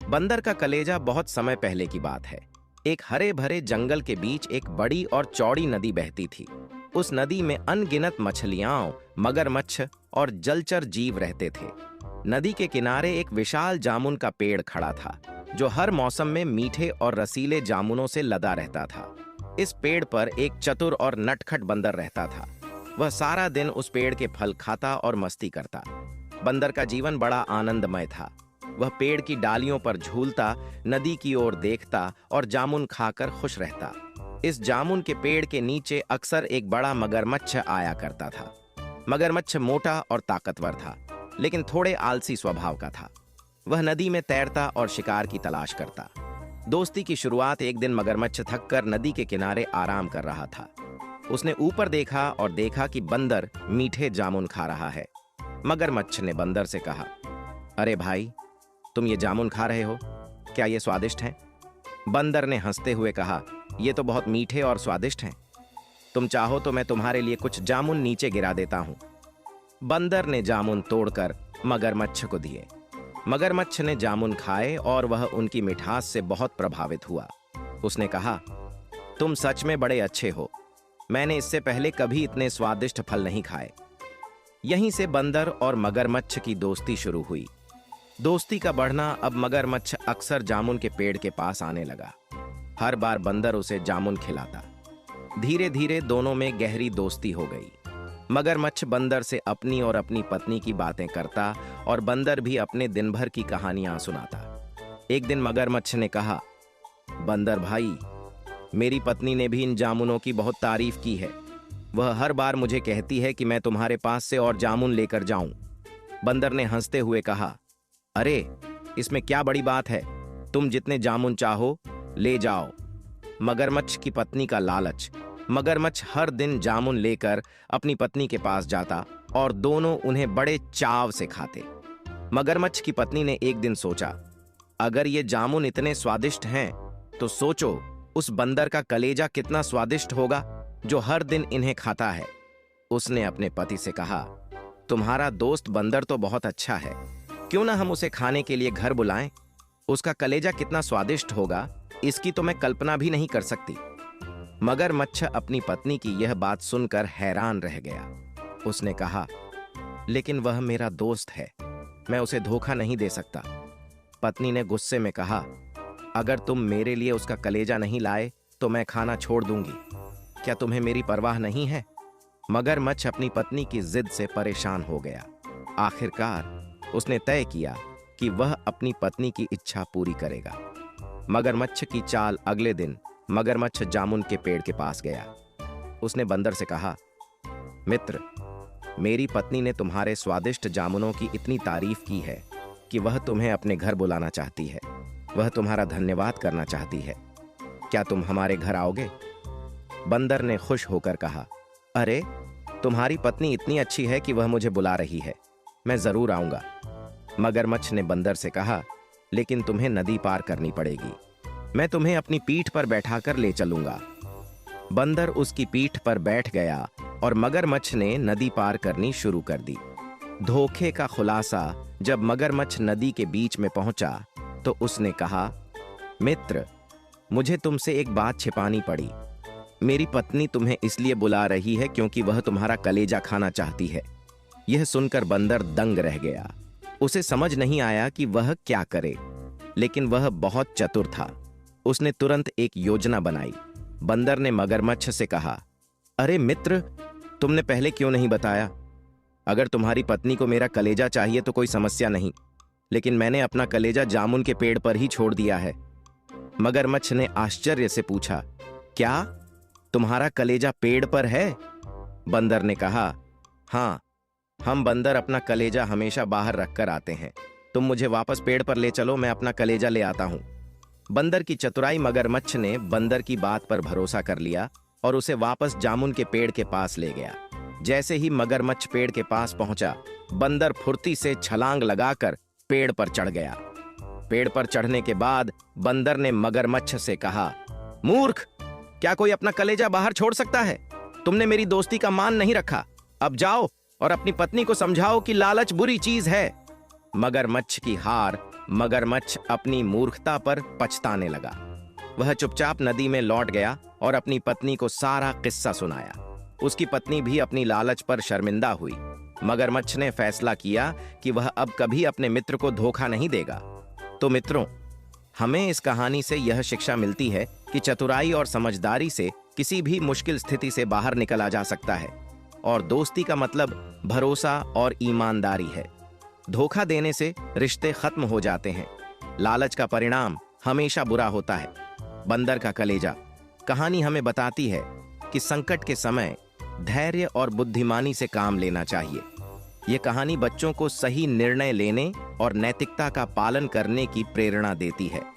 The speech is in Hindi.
बंदर का कलेजा बहुत समय पहले की बात है। एक हरे भरे जंगल के बीच एक बड़ी और चौड़ी नदी बहती थी। उस नदी में अनगिनत मछलियां, मगरमच्छ और जलचर जीव रहते थे। नदी के किनारे एक विशाल जामुन का पेड़ खड़ा था, जो हर मौसम में मीठे और रसीले जामुनों से लदा रहता था। इस पेड़ पर एक चतुर और नटखट बंदर रहता था। वह सारा दिन उस पेड़ के फल खाता और मस्ती करता। बंदर का जीवन बड़ा आनंदमय था। वह पेड़ की डालियों पर झूलता, नदी की ओर देखता और जामुन खाकर खुश रहता। इस जामुन के पेड़ के नीचे अक्सर एक बड़ा मगरमच्छ आया करता था। मगरमच्छ मोटा और ताकतवर था, लेकिन थोड़े आलसी स्वभाव का था। वह नदी में तैरता और शिकार की तलाश करता। दोस्ती की शुरुआत एक दिन मगरमच्छ थककर नदी के किनारे आराम कर रहा था। उसने ऊपर देखा और देखा कि बंदर मीठे जामुन खा रहा है। मगरमच्छ ने बंदर से कहा, अरे भाई, तुम ये जामुन खा रहे हो, क्या ये स्वादिष्ट हैं? बंदर ने हंसते हुए कहा, ये तो बहुत मीठे और स्वादिष्ट हैं। तुम चाहो तो मैं तुम्हारे लिए कुछ जामुन नीचे गिरा देता हूं। बंदर ने जामुन तोड़कर मगरमच्छ को दिए। मगरमच्छ ने जामुन खाए और वह उनकी मिठास से बहुत प्रभावित हुआ। उसने कहा, तुम सच में बड़े अच्छे हो। मैंने इससे पहले कभी इतने स्वादिष्ट फल नहीं खाए। यहीं से बंदर और मगरमच्छ की दोस्ती शुरू हुई। दोस्ती का बढ़ना अब मगरमच्छ अक्सर जामुन के पेड़ के पास आने लगा। हर बार बंदर उसे जामुन खिलाता। धीरे धीरे दोनों में गहरी दोस्ती हो गई। मगरमच्छ बंदर से अपनी और अपनी पत्नी की बातें करता और बंदर भी अपने दिन भर की कहानियां सुनाता। एक दिन मगरमच्छ ने कहा, बंदर भाई, मेरी पत्नी ने भी इन जामुनों की बहुत तारीफ की है। वह हर बार मुझे कहती है कि मैं तुम्हारे पास से और जामुन लेकर जाऊं। बंदर ने हंसते हुए कहा, अरे, इसमें क्या बड़ी बात है, तुम जितने जामुन चाहो ले जाओ। मगरमच्छ की पत्नी का लालच। मगरमच्छ हर दिन जामुन लेकर अपनी पत्नी के पास जाता और दोनों उन्हें बड़े चाव से खाते। मगरमच्छ की पत्नी ने एक दिन सोचा, अगर ये जामुन इतने स्वादिष्ट हैं, तो सोचो उस बंदर का कलेजा कितना स्वादिष्ट होगा जो हर दिन इन्हें खाता है। उसने अपने पति से कहा, तुम्हारा दोस्त बंदर तो बहुत अच्छा है, क्यों ना हम उसे खाने के लिए घर बुलाएं? उसका कलेजा कितना स्वादिष्ट होगा, इसकी तो मैं कल्पना भी नहीं कर सकती। मगरमच्छ अपनी पत्नी की यह बात सुनकर हैरान रह गया। उसने कहा, लेकिन वह मेरा दोस्त है, मैं उसे धोखा नहीं दे सकता। पत्नी ने गुस्से में कहा, अगर तुम मेरे लिए उसका कलेजा नहीं लाए तो मैं खाना छोड़ दूंगी। क्या तुम्हें मेरी परवाह नहीं है? मगरमच्छ अपनी पत्नी की जिद से परेशान हो गया। आखिरकार उसने तय किया कि वह अपनी पत्नी की इच्छा पूरी करेगा। मगरमच्छ की चाल अगले दिन मगरमच्छ जामुन के पेड़ के पास गया। उसने बंदर से कहा, मित्र, मेरी पत्नी ने तुम्हारे स्वादिष्ट जामुनों की इतनी तारीफ की है कि वह तुम्हें अपने घर बुलाना चाहती है। वह तुम्हारा धन्यवाद करना चाहती है। क्या तुम हमारे घर आओगे? बंदर ने खुश होकर कहा, अरे, तुम्हारी पत्नी इतनी अच्छी है कि वह मुझे बुला रही है, मैं जरूर आऊंगा। मगरमच्छ ने बंदर से कहा, लेकिन तुम्हें नदी पार करनी पड़ेगी। मैं तुम्हें अपनी पीठ पर बैठाकर ले चलूंगा। बंदर उसकी पीठ पर बैठ गया और मगरमच्छ ने नदी पार करनी शुरू कर दी। धोखे का खुलासा जब मगरमच्छ नदी के बीच में पहुंचा तो उसने कहा, मित्र, मुझे तुमसे एक बात छिपानी पड़ी। मेरी पत्नी तुम्हें इसलिए बुला रही है क्योंकि वह तुम्हारा कलेजा खाना चाहती है। यह सुनकर बंदर दंग रह गया। उसे समझ नहीं आया कि वह क्या करे, लेकिन वह बहुत चतुर था। उसने तुरंत एक योजना बनाई। बंदर ने मगरमच्छ से कहा, अरे मित्र, तुमने पहले क्यों नहीं बताया? अगर तुम्हारी पत्नी को मेरा कलेजा चाहिए तो कोई समस्या नहीं, लेकिन मैंने अपना कलेजा जामुन के पेड़ पर ही छोड़ दिया है। मगरमच्छ ने आश्चर्य से पूछा, क्या तुम्हारा कलेजा पेड़ पर है? बंदर ने कहा, हाँ, हम बंदर अपना कलेजा हमेशा बाहर रखकर आते हैं। तुम मुझे वापस पेड़ पर ले चलो, मैं अपना कलेजा ले आता हूं। बंदर की चतुराई मगरमच्छ ने बंदर की बात पर भरोसा कर लिया और उसे वापस जामुन के पेड़ के पास ले गया। जैसे ही मगरमच्छ पेड़ के पास पहुंचा, बंदर फुर्ती से छलांग लगाकर पेड़ पर चढ़ गया। पेड़ पर चढ़ने के बाद बंदर ने मगरमच्छ से कहा, मूर्ख, क्या कोई अपना कलेजा बाहर छोड़ सकता है? तुमने मेरी दोस्ती का मान नहीं रखा। अब जाओ और अपनी पत्नी को समझाओ कि लालच बुरी चीज है। मगरमच्छ की हार मगरमच्छ अपनी मूर्खता पर पछताने लगा। वह चुपचाप नदी में लौट गया और अपनी पत्नी को सारा किस्सा सुनाया। उसकी पत्नी भी अपनी लालच पर शर्मिंदा हुई। मगरमच्छ ने फैसला किया कि वह अब कभी अपने मित्र को धोखा नहीं देगा। तो मित्रों, हमें इस कहानी से यह शिक्षा मिलती है कि चतुराई और समझदारी से किसी भी मुश्किल स्थिति से बाहर निकला जा सकता है, और दोस्ती का मतलब भरोसा और ईमानदारी है। धोखा देने से रिश्ते खत्म हो जाते हैं। लालच का परिणाम हमेशा बुरा होता है। बंदर का कलेजा कहानी हमें बताती है कि संकट के समय धैर्य और बुद्धिमानी से काम लेना चाहिए। ये कहानी बच्चों को सही निर्णय लेने और नैतिकता का पालन करने की प्रेरणा देती है।